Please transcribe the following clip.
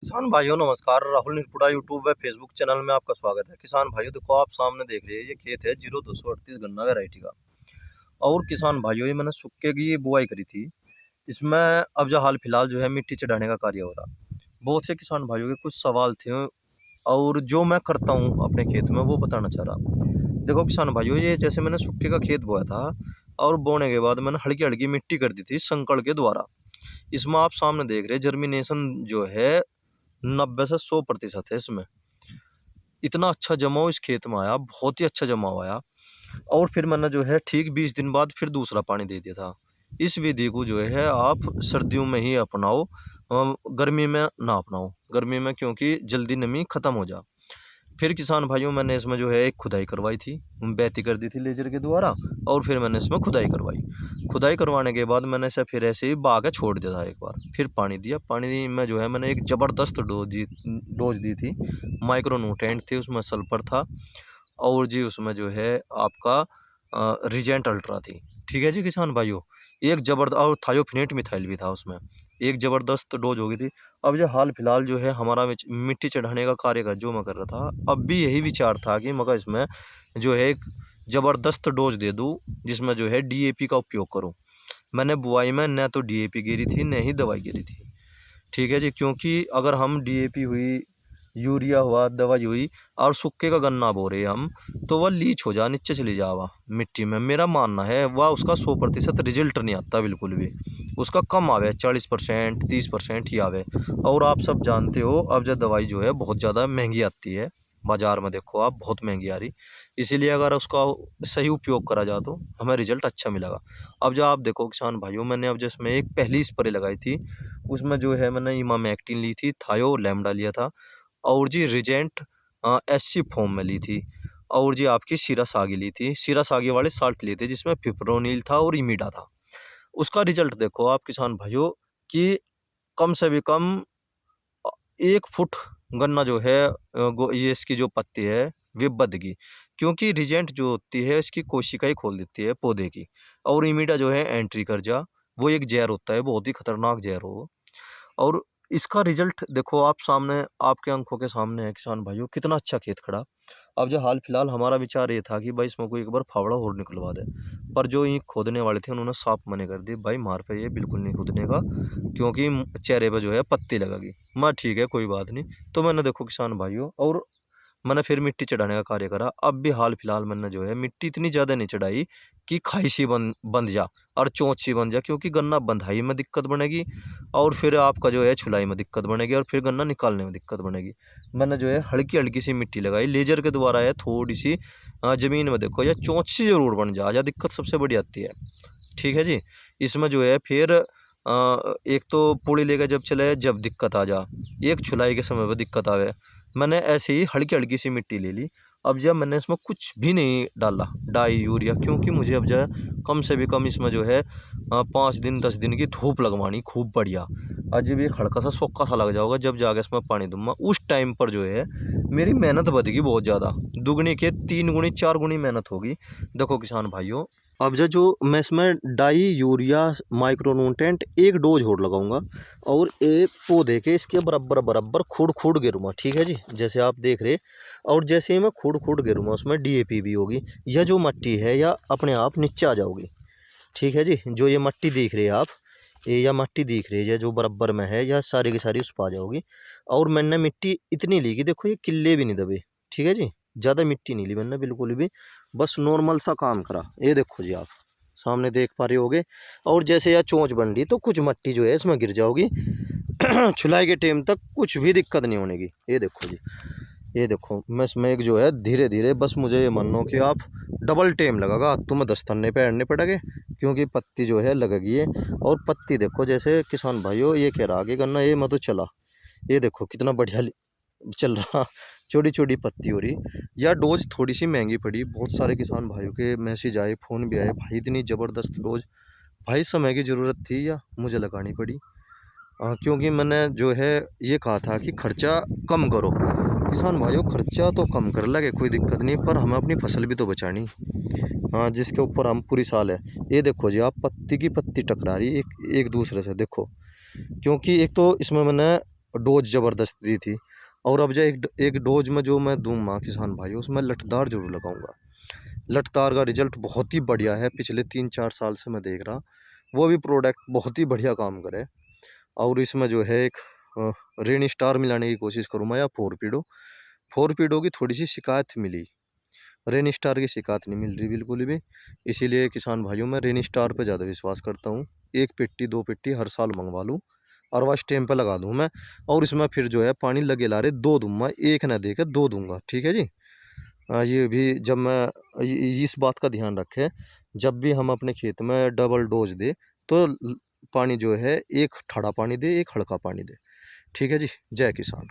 किसान भाइयों नमस्कार। राहुल निरपुड़ा यूट्यूब व फेसबुक चैनल में आपका स्वागत है। किसान भाइयों देखो, आप सामने देख रहे हैं ये खेत है 0238 गन्ना वैरायटी का। और किसान भाइयों ये मैंने सुक्के की बुआई करी थी। इसमें अब जो हाल फिलहाल जो है मिट्टी चढ़ाने का कार्य हो रहा। बहुत से किसान भाइयों के कुछ सवाल थे और जो मैं करता हूँ अपने खेत में वो बताना चाह रहा। देखो किसान भाइयों, ये जैसे मैंने सुक्के का खेत बोया था और बोने के बाद मैंने हल्की हल्की मिट्टी कर दी थी संकड़ के द्वारा। इसमें आप सामने देख रहे जर्मिनेशन जो है 90 से 100% है इसमें। इतना अच्छा जमाव इस खेत में आया, बहुत ही अच्छा जमाव आया। और फिर मैंने जो है ठीक 20 दिन बाद फिर दूसरा पानी दे दिया था। इस विधि को जो है आप सर्दियों में ही अपनाओ, गर्मी में ना अपनाओ। गर्मी में क्योंकि जल्दी नमी खत्म हो जा। फिर किसान भाइयों मैंने इसमें जो है एक खुदाई करवाई थी, बैती कर दी थी लेजर के द्वारा। और फिर मैंने इसमें खुदाई करवाई। खुदाई करवाने के बाद मैंने इसे फिर ऐसे ही बाग छोड़ दिया था एक बार। फिर पानी दिया। पानी में जो है मैंने एक ज़बरदस्त डोज दी थी। माइक्रो न्यूट्रेंट थी उसमें, सल्फर था। और जी उसमें जो है आपका रिजेंट अल्ट्रा थी। ठीक है जी किसान भाइयों, एक जबरदस्त, और थायोफिनेट मिथाइल भी था उसमें। एक ज़बरदस्त डोज हो गई थी। अब जो हाल फिलहाल जो है हमारा मिट्टी चढ़ाने का कार्य का जो मैं कर रहा था, अब भी यही विचार था कि मगर इसमें जो है एक ज़बरदस्त डोज दे दूँ जिसमें जो है डीएपी का उपयोग करूँ। मैंने बुआई में न तो डीएपी गिरी थी न ही दवाई गिरी थी। ठीक है जी, क्योंकि अगर हम डीएपी हुई, यूरिया हुआ, दवाई हुई और सूखे का गन्ना बो रहे हम, तो वह लीच हो जा, नीचे चली जावा मिट्टी में। मेरा मानना है वह उसका 100% रिजल्ट नहीं आता बिल्कुल भी। उसका कम आवे, 40% 30% ही आवे। और आप सब जानते हो अब जो दवाई जो है बहुत ज़्यादा महंगी आती है बाज़ार में, देखो आप बहुत महंगी आ रही। इसीलिए अगर उसका सही उपयोग करा जाए तो हमें रिजल्ट अच्छा मिलेगा। अब जो आप देखो किसान भाइयों, मैंने अब जिसमें एक पहली स्प्रे लगाई थी उसमें जो है मैंने इमामेक्टिन ली थी, थायो लैम्डा लिया था। और जी रिजेंट एससी फॉर्म में ली थी। और जी आपकी सीरा सागी ली थी, सीरा सागी वाले साल्ट लिए थे जिसमें फिप्रोनिल था और इमीडा था। उसका रिजल्ट देखो आप किसान भाइयों कि कम से भी कम 1 फुट गन्ना जो है ये इसकी जो पत्ती है वे बदगी। क्योंकि रिजेंट जो होती है इसकी कोशिका ही खोल देती है पौधे की। और इमीडा जो है एंट्री कर जा, वो एक जहर होता है, बहुत ही खतरनाक जहर हो। और इसका रिजल्ट देखो आप सामने, आपके आंखों के सामने है किसान भाइयों, कितना अच्छा खेत खड़ा। अब जो हाल फिलहाल हमारा विचार ये था कि भाई इसमें कोई एक बार फावड़ा और निकलवा दे। पर जो ये खोदने वाले थे उन्होंने साफ मना कर दी, भाई मार पे ये बिल्कुल नहीं खोदने का, क्योंकि चेहरे पे जो है पत्ती लगेगी। मैं ठीक है कोई बात नहीं। तो मैंने देखो किसान भाइयों, और मैंने फिर मिट्टी चढ़ाने का कार्य करा। अब भी हाल फिलहाल मैंने जो है मिट्टी इतनी ज़्यादा नहीं चढ़ाई कि खाई सी बंध जा और चोंच सी बन जा, क्योंकि गन्ना बंधाई में दिक्कत बनेगी और फिर आपका जो है छुलाई में दिक्कत बनेगी और फिर गन्ना निकालने में दिक्कत बनेगी। मैंने जो है हल्की हल्की सी मिट्टी लगाई लेजर के द्वारा है, थोड़ी सी ज़मीन में देखो या चोंच सी जरूर बन जा दिक्कत सबसे बड़ी आती है। ठीक है जी। इसमें जो है फिर एक तो पुड़ी लेकर जब चले जब दिक्कत आ जा, एक छुलाई के समय पर दिक्कत आवे। मैंने ऐसे ही हल्की हल्की सी मिट्टी ले ली। अब जब मैंने इसमें कुछ भी नहीं डाला डाई यूरिया, क्योंकि मुझे अब जो है कम से भी कम इसमें जो है 5 दिन 10 दिन की धूप लगवानी खूब बढ़िया। अजब एक हल्का सा सोखा सा लग जाओगा जब जाके इसमें पानी दूंगा, उस टाइम पर जो है मेरी मेहनत बढ़ेगी बहुत ज़्यादा, दुगनी के 3 गुनी 4 गुनी मेहनत होगी। देखो किसान भाइयों, अब जो मैं इसमें डाई यूरिया माइक्रो न्यूट्रेंट एक डोज और लगाऊंगा और एक पौधे के इसके बराबर बराबर खूड खूड गिरूंगा। ठीक है जी, जैसे आप देख रहे। और जैसे ही मैं खूड खूड गिरूंगा उसमें डीएपी भी होगी। यह जो मिट्टी है या अपने आप नीचे आ जाओगी। ठीक है जी, जो ये मिट्टी देख रहे हैं आप, ये या मिट्टी दिख रही है जो बराबर में है, यह सारी की सारी उस पर आ जाओगी। और मैंने मिट्टी इतनी ली कि देखो ये किले भी नहीं दबे। ठीक है जी, ज़्यादा मिट्टी नहीं ली मैंने बिल्कुल भी, बस नॉर्मल सा काम करा। ये देखो जी आप सामने देख पा रहे होगे। और जैसे यह चोंच बन रही तो कुछ मिट्टी जो है इसमें गिर जाओगी छुलाई के टाइम तक कुछ भी दिक्कत नहीं होने की। ये देखो जी, ये देखो मैं इसमें एक जो है धीरे धीरे, बस मुझे ये मानो कि आप डबल टाइम लगेगा तुम्हें 10 थन्ने पे अड़ने पड़ेंगे, क्योंकि पत्ती जो है लगेगी ये। और पत्ती देखो जैसे किसान भाइयों ये कह रहा आगे करना ये मत चला। ये देखो कितना बढ़िया चल रहा, छोटी छोटी पत्ती हो रही। यह डोज थोड़ी सी महंगी पड़ी, बहुत सारे किसान भाइयों के मैसेज आए, फ़ोन भी आए, भाई इतनी ज़बरदस्त डोज, भाई समय की ज़रूरत थी या मुझे लगानी पड़ी। क्योंकि मैंने जो है ये कहा था कि खर्चा कम करो। किसान भाइयों खर्चा तो कम कर लगे कोई दिक्कत नहीं, पर हमें अपनी फसल भी तो बचानी। हाँ, जिसके ऊपर हम पूरी साल है। ये देखो जी आप पत्ती की पत्ती टकरा रही एक एक दूसरे से देखो, क्योंकि एक तो इसमें मैंने डोज ज़बरदस्त दी थी। और अब जो एक डोज में जो मैं दूंगा किसान भाइयों, उसमें लठदार जरूर लगाऊंगा। लठदार का रिजल्ट बहुत ही बढ़िया है, पिछले 3-4 साल से मैं देख रहा। वो भी प्रोडक्ट बहुत ही बढ़िया काम करे। और इसमें जो है एक रेन स्टार मिलाने की कोशिश करूँगा या फोर पीडो की थोड़ी सी शिकायत मिली, रेन स्टार की शिकायत नहीं मिल रही बिल्कुल भी। इसीलिए किसान भाइयों मैं रेन स्टार पे ज़्यादा विश्वास करता हूँ। 1 पेट्टी 2 पेट्टी हर साल मंगवा लूँ और वह स्टेम पे लगा दूँ मैं। और इसमें फिर जो है पानी लगे ला रहे 2 दूंगा, 1 ना देकर 2 दूंगा। ठीक है जी। ये भी जब मैं इस बात का ध्यान रखें, जब भी हम अपने खेत में डबल डोज दे तो पानी जो है एक ठंडा पानी दे, एक हल्का पानी दे। ठीक है जी। जय किसान।